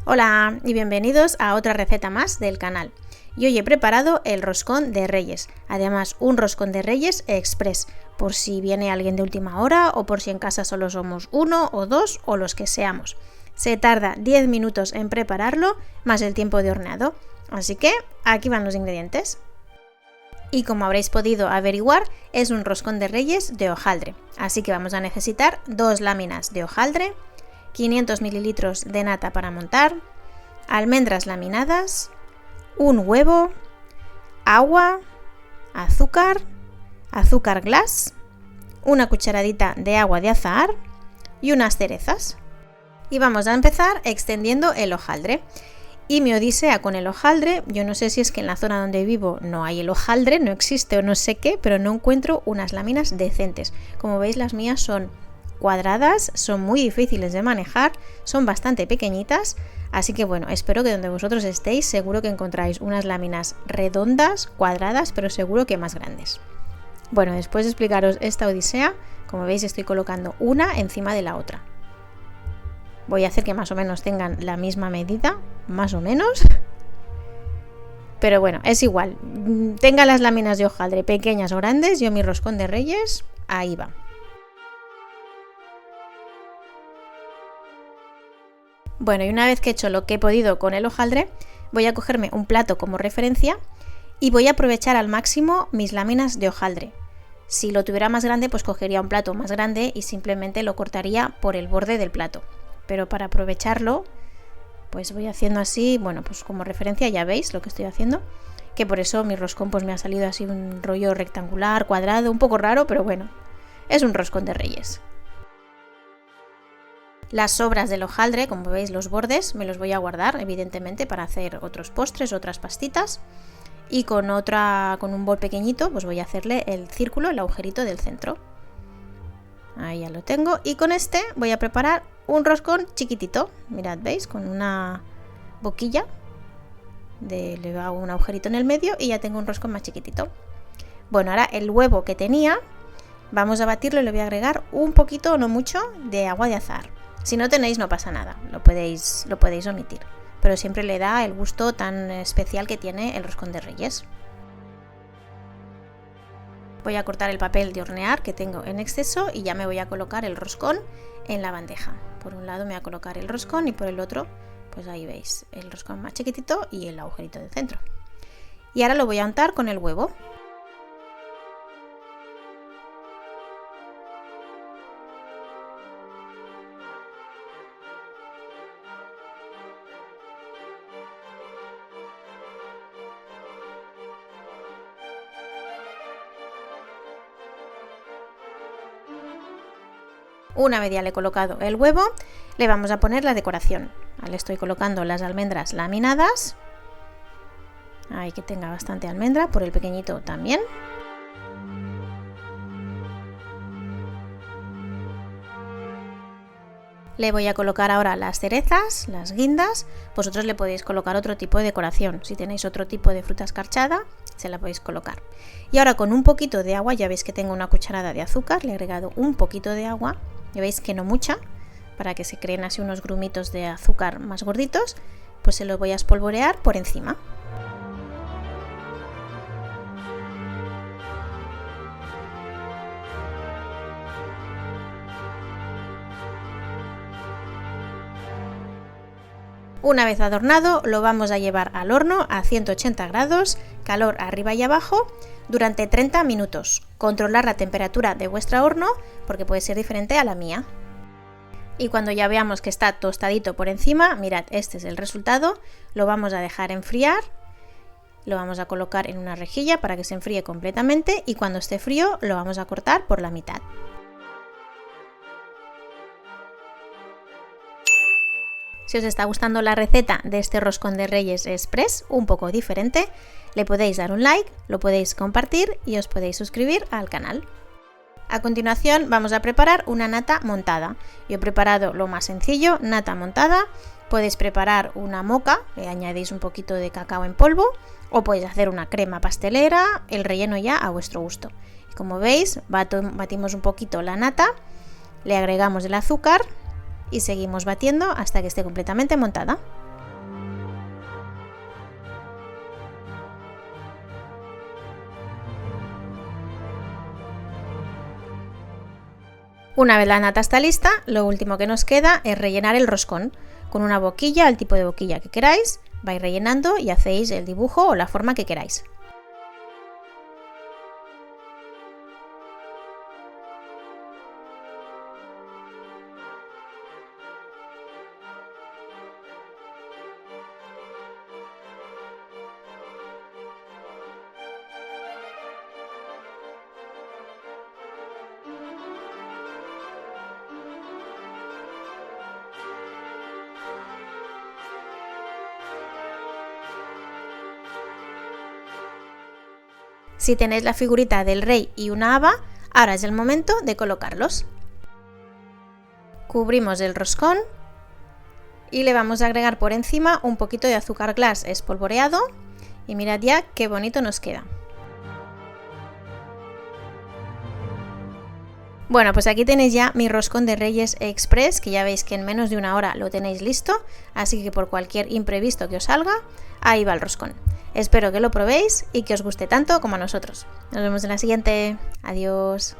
Hola y bienvenidos a otra receta más del canal. Y hoy he preparado el roscón de Reyes, además un roscón de Reyes express, por si viene alguien de última hora o por si en casa solo somos uno o dos o los que seamos. Se tarda 10 minutos en prepararlo, más el tiempo de horneado, así que aquí van los ingredientes. Y como habréis podido averiguar, es un roscón de Reyes de hojaldre, así que vamos a necesitar 2 láminas de hojaldre, 500 ml de nata para montar, almendras laminadas, un huevo, agua, azúcar glass, una cucharadita de agua de azahar y unas cerezas. Y vamos a empezar extendiendo el hojaldre. Y mi odisea con el hojaldre, yo no sé si es que en la zona donde vivo no hay el hojaldre, no existe o no sé qué, pero no encuentro unas láminas decentes. Como veis, las mías son cuadradas, son muy difíciles de manejar, son bastante pequeñitas, así que bueno, espero que donde vosotros estéis seguro que encontráis unas láminas redondas, cuadradas, pero seguro que más grandes. Bueno, después de explicaros esta odisea, como veis estoy colocando una encima de la otra. Voy a hacer que más o menos tengan la misma medida, más o menos, pero bueno, es igual, tenga las láminas de hojaldre pequeñas o grandes, yo mi roscón de Reyes, ahí va. Bueno, y una vez que he hecho lo que he podido con el hojaldre, voy a cogerme un plato como referencia y voy a aprovechar al máximo mis láminas de hojaldre. Si lo tuviera más grande, pues cogería un plato más grande y simplemente lo cortaría por el borde del plato. Pero para aprovecharlo, pues voy haciendo así, bueno, pues como referencia ya veis lo que estoy haciendo, que por eso mi roscón pues me ha salido así un rollo rectangular, cuadrado, un poco raro, pero bueno, es un roscón de Reyes. Las sobras del hojaldre, como veis los bordes, me los voy a guardar evidentemente para hacer otros postres, otras pastitas. Y con un bol pequeñito pues voy a hacerle el círculo, el agujerito del centro. Ahí ya lo tengo. Y con este voy a preparar un roscón chiquitito. Mirad, ¿veis? Con una boquilla. Le hago un agujerito en el medio y ya tengo un roscón más chiquitito. Bueno, ahora el huevo que tenía, vamos a batirlo y le voy a agregar un poquito, no mucho, de agua de azahar. Si no tenéis no pasa nada, lo podéis omitir, pero siempre le da el gusto tan especial que tiene el roscón de Reyes. Voy a cortar el papel de hornear que tengo en exceso y ya me voy a colocar el roscón en la bandeja. Por un lado me voy a colocar el roscón y por el otro, pues ahí veis, el roscón más chiquitito y el agujerito del centro. Y ahora lo voy a untar con el huevo. Una vez ya le he colocado el huevo, le vamos a poner la decoración. Le estoy colocando las almendras laminadas. Hay que tenga bastante almendra, por el pequeñito también. Le voy a colocar ahora las cerezas, las guindas. Vosotros le podéis colocar otro tipo de decoración. Si tenéis otro tipo de fruta escarchada, se la podéis colocar. Y ahora con un poquito de agua, ya veis que tengo una cucharada de azúcar, le he agregado un poquito de agua. Ya veis que no mucha, para que se creen así unos grumitos de azúcar más gorditos, pues se los voy a espolvorear por encima. Una vez adornado, lo vamos a llevar al horno a 180 grados, calor arriba y abajo, durante 30 minutos. Controlar la temperatura de vuestro horno porque puede ser diferente a la mía. Y cuando ya veamos que está tostadito por encima, mirad, este es el resultado. Lo vamos a dejar enfriar, lo vamos a colocar en una rejilla para que se enfríe completamente y cuando esté frío lo vamos a cortar por la mitad. Si os está gustando la receta de este roscón de Reyes Express, un poco diferente, le podéis dar un like, lo podéis compartir y os podéis suscribir al canal. A continuación vamos a preparar una nata montada. Yo he preparado lo más sencillo, nata montada. Podéis preparar una moka, le añadís un poquito de cacao en polvo o podéis hacer una crema pastelera, el relleno ya a vuestro gusto. Y como veis, batimos un poquito la nata, le agregamos el azúcar y seguimos batiendo hasta que esté completamente montada. Una vez la nata está lista, lo último que nos queda es rellenar el roscón con una boquilla, el tipo de boquilla que queráis. Vais rellenando y hacéis el dibujo o la forma que queráis. Si tenéis la figurita del rey y una haba, ahora es el momento de colocarlos. Cubrimos el roscón y le vamos a agregar por encima un poquito de azúcar glass espolvoreado y mirad ya qué bonito nos queda. Bueno, pues aquí tenéis ya mi roscón de Reyes Express, que ya veis que en menos de una hora lo tenéis listo, así que por cualquier imprevisto que os salga, ahí va el roscón. Espero que lo probéis y que os guste tanto como a nosotros. Nos vemos en la siguiente. Adiós.